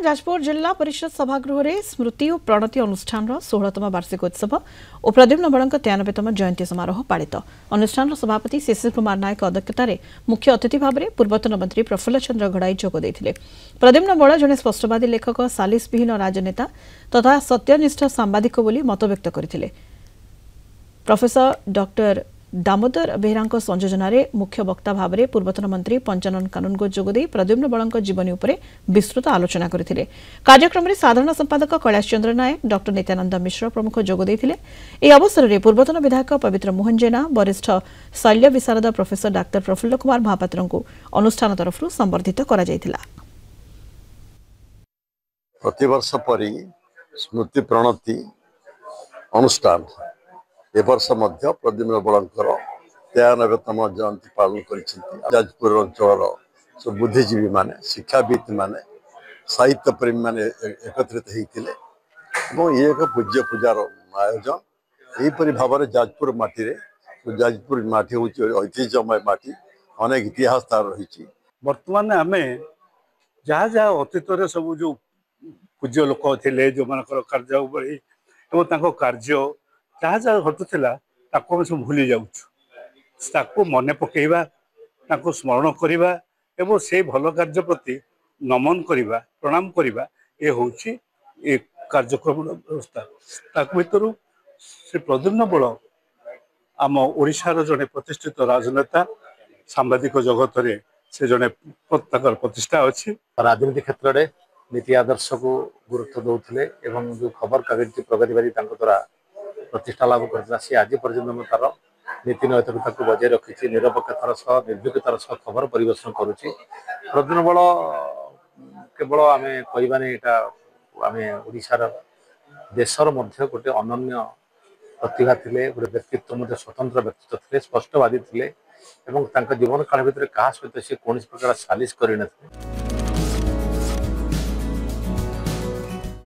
जाजपुर जिला परिषद सभागृह में स्मृति और प्रणति अनुष्ठान 16तम वार्षिकोत्सव और प्रद्युम्न बड़ों 93तम जयंती समारोह पालित। अनुष्ठान सभापति शिशिर कुमार नायक अध्यक्षतार मुख्य अतिथि भाव में पूर्वतन मंत्री प्रफुल्ल चंद्र घड़ाई जोगदे। प्रद्युम्न बड़ जड़े स्पष्टवादी लेखक, सालिसविहीन राजनेता तथा सत्यनिष्ठ सांबादिक बोली मत व्यक्त करते। प्रोफेसर डॉक्टर दामोदर बेहरा संयोजन मुख्य वक्ता भाव में पूर्वतन मंत्री पंचानन कानूनगो जोगदे प्रद्युम्न बड़ों जीवनी उपरे विस्तृत आलोचना करथिले। कार्यक्रम में साधारण संपादक कैलाश चंद्र नायक, डॉक्टर नित्यानंद मिश्र प्रमुख जोगदे। यह अवसर में पूर्वतन विधायक पवित्र मोहन जेना, वरिष्ठ शल्य विशारद प्रोफेसर डाक्टर प्रफुल्ल कुमार महापात्र को अनुष्ठान तरफ संबर्धित करा जायतिला। प्रतिवर्ष परी स्मृति प्रणति अनुष्ठान ए वर्ष मध्य प्रद्युम्न बड़ंकर 93तम जयंती पालन करजपुर अंचल सब बुद्धिजीवी माने, शिक्षाविद माने, साहित्य प्रेमी माने एकत्रित होते ये एक पूज्य पूजार आयोजन। यहीपरि भाव में जाजपुर माटी जाजपुर माटी हूँ ऐतिह्यमय माटी, अनेक इतिहास तार रही। बर्तमान आम जहाँ जहाँ अतीत सब जो पूज्य लोक थे जो मान कार्यावली कार्य जहाँ जहाँ घटुला सब भूली जाऊँ मन पकेवा स्मरण करवा एवं से भल कार्य प्रति नमन करवा प्रणाम करवा ये हूँ कार्यक्रम व्यवस्था भर से प्रद्युम्न बड़ आम ओडिशार जड़े प्रतिष्ठित राजनेता सांबादिक जगत रे से जड़े प्रतिष्ठा अच्छी। राजनीति क्षेत्र में नीति आदर्श को गुरुत्व दौले एवं जो खबर कागज प्रगतिवादी द्वारा प्रतिष्ठा लाभ करता सी आज पर्यटन तार नीति नैतिकता को बजाय रखी निरपेक्षतार सह निर्भीकतार सह खबर परिवेशन करुच्ची। प्रद्युम्न बड़ केवल आम कहबानी यहाँ आम ओडिशार देशर मध्य गोटे अनन्य प्रतिभा थे, गोटे व्यक्तित्व स्वतंत्र व्यक्तित्व थे, स्पष्टवादी थे एवं जीवन काल भितर क्या सहित सी कौन प्रकार सालिश करन।